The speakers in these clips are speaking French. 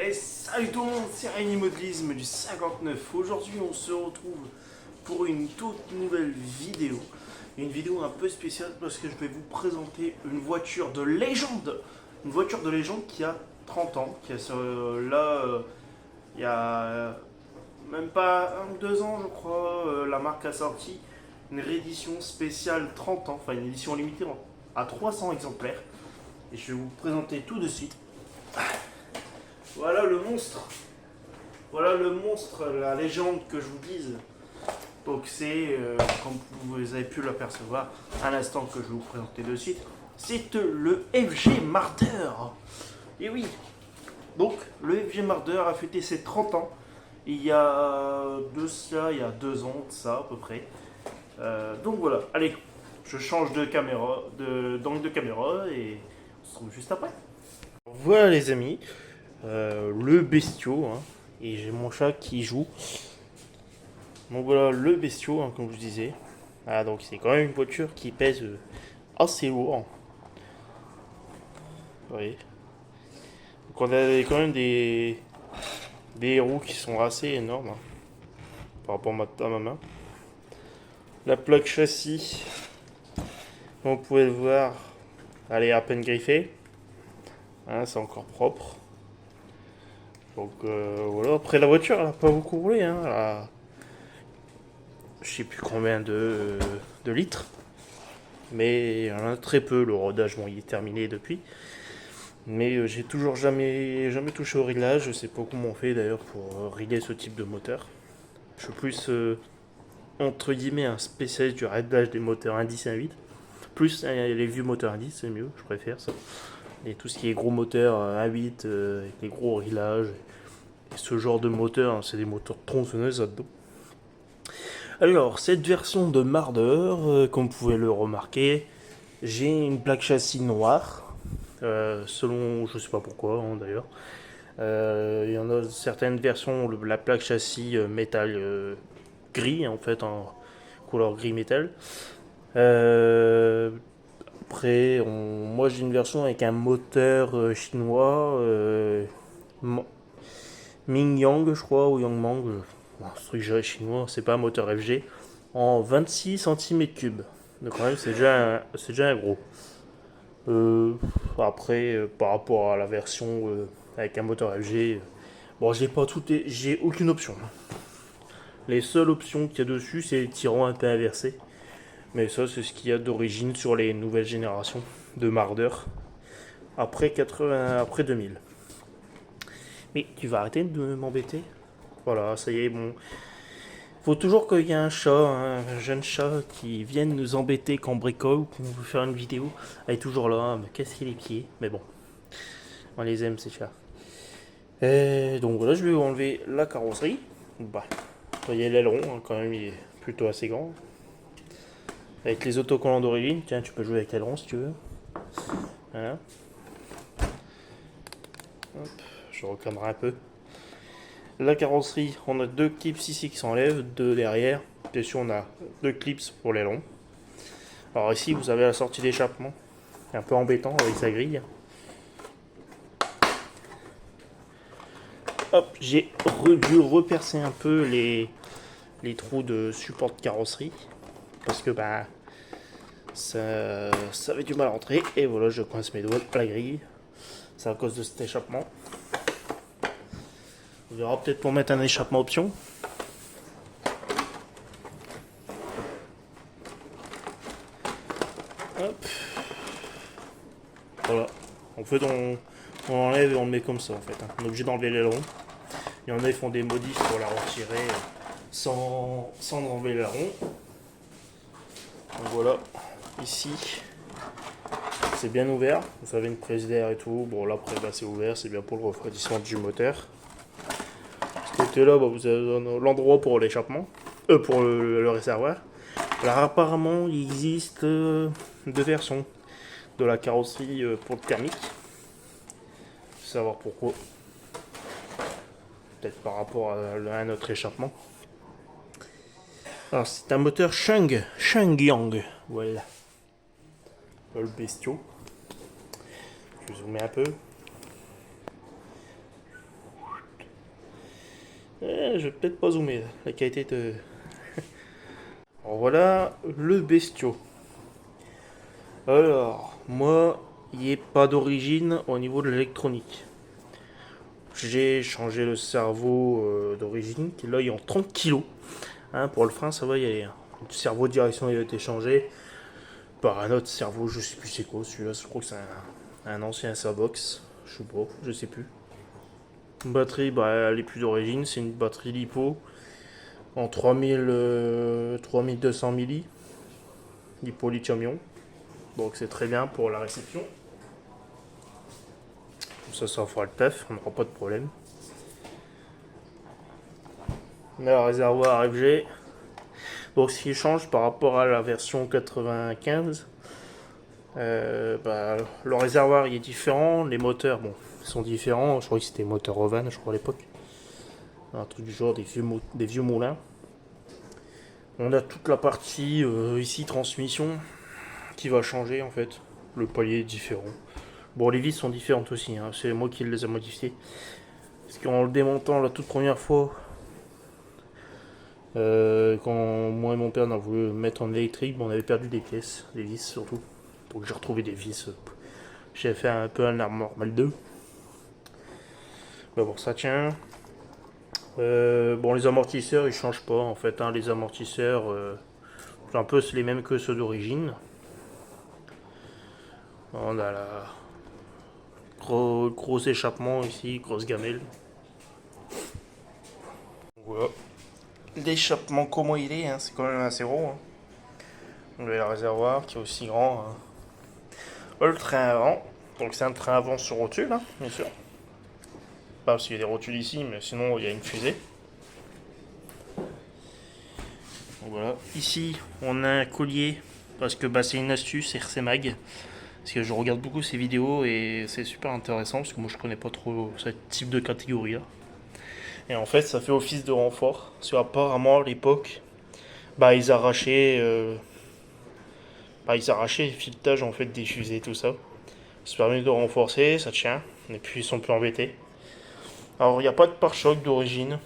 Et salut tout le monde, c'est Rémi Modelisme du 59. Aujourd'hui, on se retrouve pour une toute nouvelle vidéo. Une vidéo un peu spéciale parce que je vais vous présenter une voiture de légende. Une voiture de légende qui a 30 ans, qui a il y a même pas 1 ou 2 ans, je crois, la marque a sorti une réédition spéciale 30 ans, enfin une édition limitée à 300 exemplaires. Et je vais vous présenter tout de suite. Voilà le monstre. Voilà le monstre, la légende que je vous dise. Boxé, comme vous avez pu l'apercevoir à l'instant que je vais vous présenter de suite. C'est le FG Marder. Et oui, donc le FG Marder a fêté ses 30 ans. Il y a il y a 2 ans de ça à peu près. Donc voilà, allez, je change de caméra, d'angle de caméra et on se retrouve juste après. Voilà les amis, le bestiau, hein, et j'ai mon chat qui joue. Donc voilà le bestiau, hein, comme je disais. Ah, donc c'est quand même une voiture qui pèse assez lourd. Vous voyez. Donc on a quand même des roues qui sont assez énormes, hein, par rapport à ma main. La plaque châssis, comme vous pouvez le voir, elle est à peine griffée. Hein, c'est encore propre. Donc voilà, après la voiture elle n'a pas beaucoup roulé, hein. Je sais plus combien de litres, mais il y en a très peu. Le rodage, bon, il est terminé depuis, mais j'ai toujours jamais touché au réglage. Je sais pas comment on fait d'ailleurs pour régler ce type de moteur. Je suis plus entre guillemets un spécialiste du réglage des moteurs indice 1.8. Plus les vieux moteurs indice, c'est mieux, je préfère ça. Et tout ce qui est gros moteur 1.8 avec les gros réglages et ce genre de moteur, hein, c'est des moteurs tronçonneuses là-dedans. Alors, cette version de Marder, comme vous pouvez le remarquer, j'ai une plaque châssis noire, selon, je sais pas pourquoi, hein, d'ailleurs. Il y en a certaines versions, la plaque châssis métal gris, en fait, en couleur gris métal. Euh, Moi j'ai une version avec un moteur chinois, Mingyang, je crois, ou Yangmang. Bon, ce truc chinois, c'est pas un moteur FG, en 26 cm3. Donc quand même, c'est déjà un gros. Euh, Après, par rapport à la version avec un moteur FG, bon, j'ai aucune option. Les seules options qu'il y a dessus, c'est les tirants un peu inversés. Mais ça, c'est ce qu'il y a d'origine sur les nouvelles générations de Marder après 2000. Mais tu vas arrêter de m'embêter. Voilà, ça y est, bon. Faut toujours qu'il y ait un chat, un jeune chat qui vienne nous embêter quand on bricole ou qu'on veut faire une vidéo. Elle est toujours là, à me casser les pieds. Mais bon, on les aime ces chats. Et donc voilà, je vais enlever la carrosserie. Bah, vous voyez l'aileron, hein, quand même, il est plutôt assez grand. Avec les autocollants d'origine, tiens, tu peux jouer avec l'aileron si tu veux. Voilà. Hop, je recadrerai un peu. La carrosserie, on a 2 clips ici qui s'enlèvent, 2 derrière. Dessus, on a 2 clips pour l'aileron. Alors ici, vous avez la sortie d'échappement. Un peu embêtant avec sa grille. Hop, j'ai dû repercer un peu les trous de support de carrosserie. Parce que bah, ça avait du mal à rentrer. Et voilà, je coince mes doigts à la grille. C'est à cause de cet échappement. On verra peut-être pour mettre un échappement option. Hop. Voilà. En fait, on enlève et on le met comme ça en fait. On est obligé d'enlever l'aileron. Il y en a qui font des modifs pour la retirer sans enlever l'aileron. Donc voilà. Ici, c'est bien ouvert. Vous avez une prise d'air et tout. Bon, là après, bah, c'est ouvert. C'est bien pour le refroidissement du moteur. Ce côté-là, bah, vous avez l'endroit pour l'échappement. Pour le réservoir. Alors apparemment, il existe 2 versions de la carrosserie pour le thermique. Savoir pourquoi. Peut-être par rapport à notre échappement. Alors c'est un moteur Shengyang. Voilà. Le bestiau. Je vais zoomer un peu. Je vais peut-être pas zoomer, là. La qualité de... Alors voilà le bestiau. Alors, moi, il n'y a pas d'origine au niveau de l'électronique. J'ai changé le cerveau d'origine, qui là il est en 30 kilos. Hein, pour le frein, ça va y aller. Hein. Le cerveau de direction il a été changé par un autre cerveau, je sais plus c'est quoi celui-là, je crois que c'est un ancien Savox, je sais pas, je sais plus. Une batterie, bah, elle est plus d'origine, c'est une batterie LiPo en 3200 milli, LiPo lithium-ion, donc c'est très bien pour la réception. Ça fera le taf, on n'aura pas de problème. On a le réservoir FG. Donc ce qui change par rapport à la version 95, le réservoir il est différent, les moteurs bon, sont différents, je crois que c'était moteur Ovan je crois à l'époque. Un truc du genre des vieux moulins. On a toute la partie ici transmission qui va changer en fait. Le palier est différent. Bon les vis sont différentes aussi, hein. C'est moi qui les ai modifiées. Parce qu'en le démontant la toute première fois, quand moi et mon père on a voulu mettre en électrique, on avait perdu des pièces, des vis surtout. Donc j'ai retrouvé des vis. J'ai fait un peu un arme normal 2. Mais bon, ça tient. Bon, les amortisseurs ils changent pas en fait. Hein. Les amortisseurs, c'est un peu les mêmes que ceux d'origine. On a la gros échappement ici, grosse gamelle. Voilà. L'échappement comment il est, hein, c'est quand même assez gros. Hein. On a le réservoir qui est aussi grand. Hein. Le train avant, donc c'est un train avant sur rotule, hein, bien sûr. Pas parce qu'il y a des rotules ici, mais sinon il y a une fusée. Donc voilà. Ici, on a un collier parce que bah, c'est une astuce RC Mag. Parce que je regarde beaucoup ces vidéos et c'est super intéressant parce que moi je connais pas trop ce type de catégorie là. Et en fait, ça fait office de renfort. Parce qu'apparemment, à l'époque, bah, ils arrachaient le filetage en fait des fusées, tout ça. Ça permet de renforcer, ça tient. Et puis ils sont plus embêtés. Alors, il n'y a pas de pare-choc d'origine.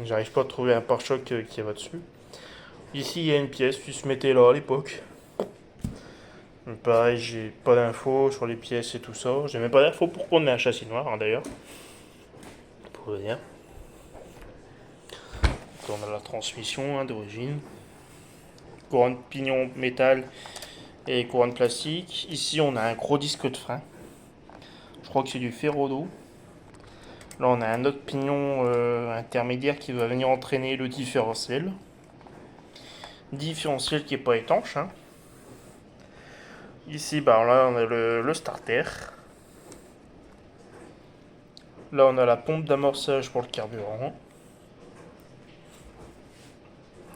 J'arrive pas à trouver un pare-choc qui va dessus. Ici, il y a une pièce qui se mettait là à l'époque. Pareil, j'ai pas d'infos sur les pièces et tout ça. J'ai même pas d'infos pourquoi on met un châssis noir, hein, d'ailleurs. Pour vous dire. On a la transmission hein, d'origine. Couronne pignon métal et couronne plastique. Ici, on a un gros disque de frein. Je crois que c'est du ferrodo. Là, on a un autre pignon intermédiaire qui va venir entraîner le différentiel. Différentiel qui n'est pas étanche. Hein. Ici, bah, là, on a le starter. Là, on a la pompe d'amorçage pour le carburant.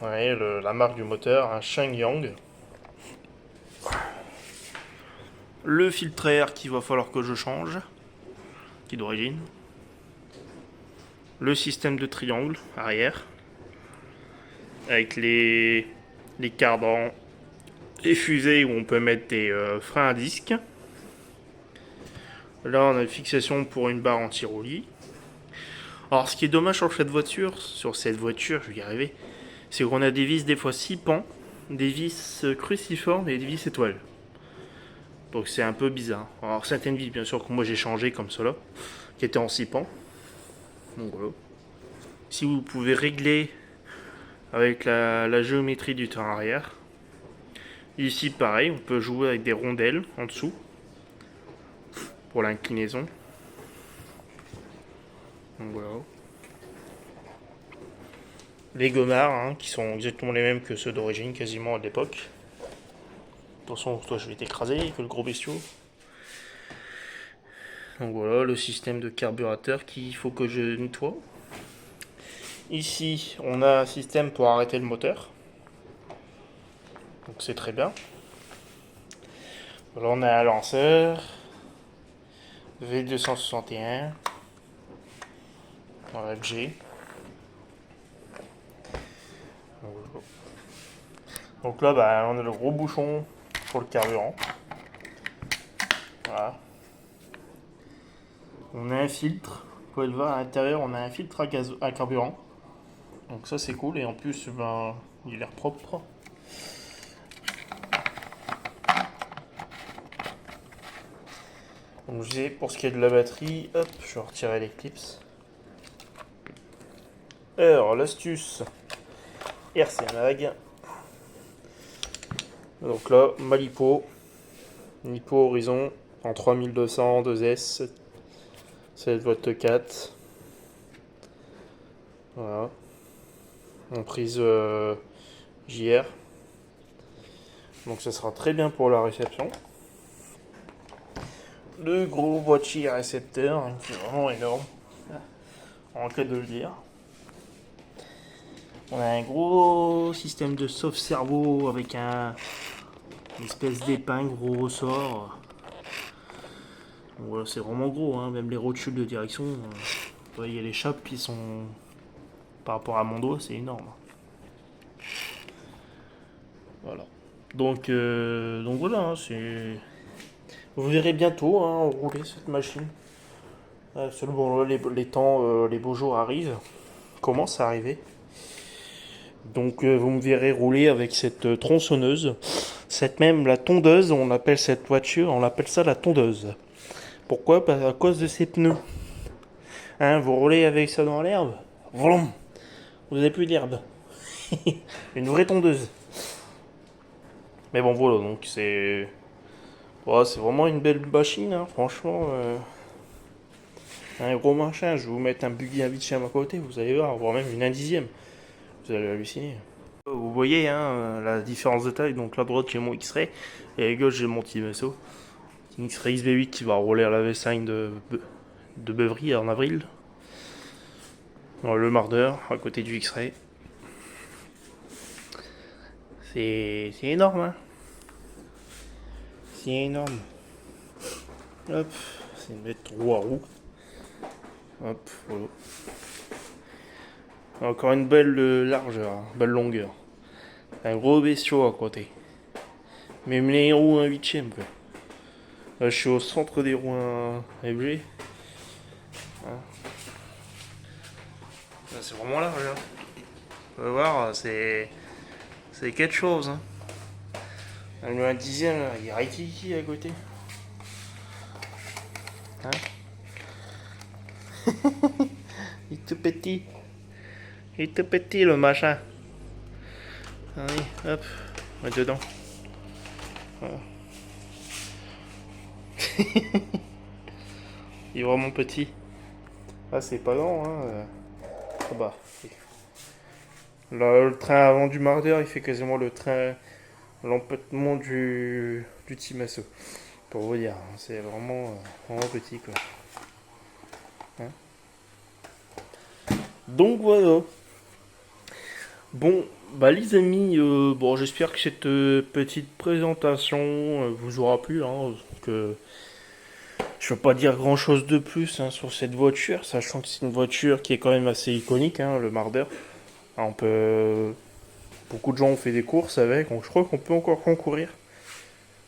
Ouais, la marque du moteur, un Shenyang. Le filtre à air qu'il va falloir que je change, qui est d'origine. Le système de triangle arrière, avec les cardans, les fusées où on peut mettre des freins à disque. Là, on a une fixation pour une barre anti-roulis. Alors, ce qui est dommage sur cette voiture, je vais y arriver, c'est qu'on a des vis des fois 6 pans, des vis cruciformes et des vis étoiles. Donc c'est un peu bizarre. Alors certaines vis, bien sûr, que moi j'ai changé comme cela, qui étaient en 6 pans. Donc voilà. Si vous pouvez régler avec la géométrie du train arrière. Ici, pareil, on peut jouer avec des rondelles en dessous pour l'inclinaison. Donc voilà. Les gommards, hein, qui sont exactement les mêmes que ceux d'origine, quasiment à l'époque. Attention, toi je vais t'écraser, que le gros bestiau. Donc voilà, le système de carburateur qu'il faut que je nettoie. Ici, on a un système pour arrêter le moteur. Donc c'est très bien. Là, on a un lanceur. V261. En FG. Donc là, bah, on a le gros bouchon pour le carburant. Voilà. On a un filtre. Vous pouvez le voir à l'intérieur, on a un filtre à carburant. Donc ça c'est cool et en plus ben, il a l'air propre. Donc j'ai pour ce qui est de la batterie, hop, je vais retirer les clips. Alors l'astuce RC Mag. Donc là, ma lipo Horizon en 3200 2S 7 v 4. Voilà. En prise JR. Donc ça sera très bien pour la réception. Le gros boîtier récepteur hein, qui est vraiment énorme. En cas de le dire. On a un gros système de sauve cerveau avec une espèce d'épingle, gros ressort. Donc voilà, c'est vraiment gros, hein. Même les rotules de direction. Vous voyez les chapes qui sont par rapport à mon doigt, c'est énorme. Voilà. Donc voilà, hein, c'est. Vous verrez bientôt hein, rouler cette machine. Seulement les temps, les beaux jours arrivent, commencent à arriver. Donc vous me verrez rouler avec cette tronçonneuse, la tondeuse, on appelle cette voiture, on appelle ça la tondeuse. Pourquoi? À cause de ses pneus. Hein, vous roulez avec ça dans l'herbe, vroom, vous n'avez plus d'herbe. Une vraie tondeuse. Mais bon voilà, donc c'est vraiment une belle machine, hein, franchement. Un gros machin, je vais vous mettre un buggy à Vitcham à côté, vous allez voir, voire même une 1/10. Vous allez halluciner. Vous voyez hein, la différence de taille, donc la droite j'ai mon X-Ray et à la gauche j'ai mon Timesso. Un X-Ray XB8 qui va rouler à la V5 de Beuvry en avril. Alors, le Marder à côté du X-Ray. C'est énorme hein. C'est énorme. Hop, c'est une bête roue à roue. Hop, voilà. Encore une belle largeur, belle longueur. Un gros bestiau à côté. Même les roues 1/8 quoi. Là, je suis au centre des roues FG. Hein. C'est vraiment large. Hein. Vous allez voir, c'est quelque chose. Hein. Le 1/10, là, il y a Rikiki à côté. Hein. Il est tout petit. Il est tout petit le machin. Allez, hop, on va dedans. Voilà. Il est vraiment petit. Ah, c'est pas lent, hein. Ah bah. Là, le train avant du Marder, il fait quasiment l'empêtement du Timasso. Pour vous dire, hein, c'est vraiment petit, quoi. Hein. Donc voilà. Bon, bah les amis, bon, j'espère que cette petite présentation vous aura plu. Hein, que je ne vais pas dire grand chose de plus hein, sur cette voiture, sachant que c'est une voiture qui est quand même assez iconique, hein, le Marder. Beaucoup de gens ont fait des courses avec, donc je crois qu'on peut encore concourir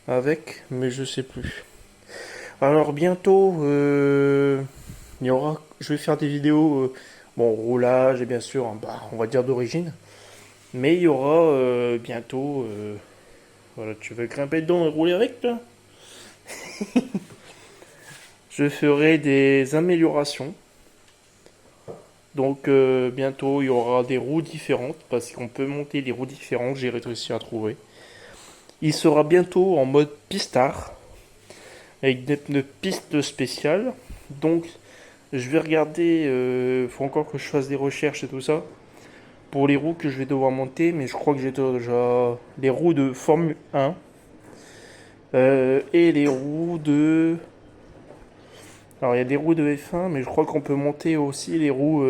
avec, mais je sais plus. Alors bientôt, je vais faire des vidéos, roulage et bien sûr, on va dire d'origine. Mais il y aura bientôt. Voilà, tu veux grimper dedans et rouler avec toi? Je ferai des améliorations. Donc bientôt il y aura des roues différentes parce qu'on peut monter des roues différentes. J'ai réussi à trouver. Il sera bientôt en mode pistard avec des pneus pistes spéciales. Donc je vais regarder. Faut encore que je fasse des recherches et tout ça. Pour les roues que je vais devoir monter, mais je crois que j'ai déjà les roues de Formule 1 et les roues de. Alors il y a des roues de F1, mais je crois qu'on peut monter aussi les roues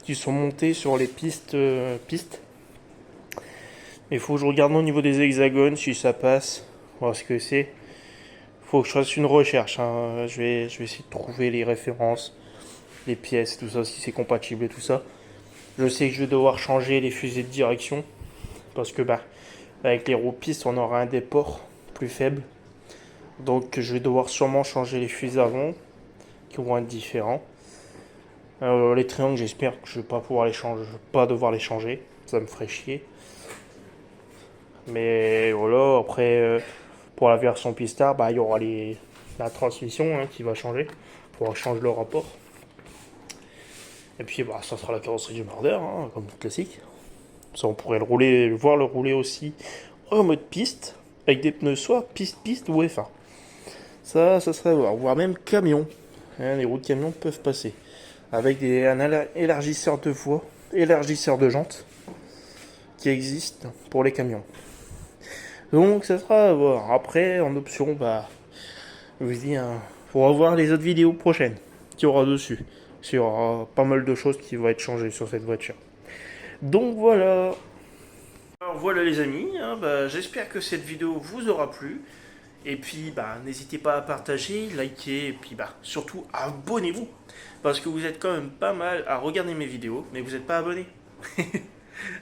qui sont montées sur les pistes. Il faut que je regarde au niveau des hexagones si ça passe, voir ce que c'est. Il faut que je fasse une recherche. Hein. Je vais essayer de trouver les références, les pièces, tout ça, si c'est compatible et tout ça. Je sais que je vais devoir changer les fusées de direction parce que avec les roues pistes on aura un déport plus faible. Donc je vais devoir sûrement changer les fusées avant qui vont être différents. Les triangles, j'espère que je vais pas pouvoir les changer, pas devoir les changer. Ça me ferait chier. Mais voilà, après, pour la version Pistar, bah, il y aura la transmission hein, qui va changer. Il faudra changer le rapport. Et puis, bah, ça sera la carrosserie du Marder, hein, comme classique. Ça, on pourrait voir le rouler aussi en mode piste, avec des pneus soit piste-piste ou F1. Ça serait à voir. Voire même camion. Hein, les roues de camion peuvent passer. Avec un élargisseur de voie, élargisseur de jantes, qui existe pour les camions. Donc ça sera à voir. Après, en option, bah, je vous dis, hein, pour voir les autres vidéos prochaines qu'il y aura dessus. Il y aura pas mal de choses qui vont être changées sur cette voiture. Donc voilà. Alors voilà les amis, hein, bah, j'espère que cette vidéo vous aura plu. Et puis bah, n'hésitez pas à partager, liker, et puis bah, surtout abonnez-vous. Parce que vous êtes quand même pas mal à regarder mes vidéos, mais vous n'êtes pas abonné.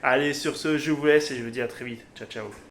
Allez, sur ce, je vous laisse et je vous dis à très vite. Ciao, ciao.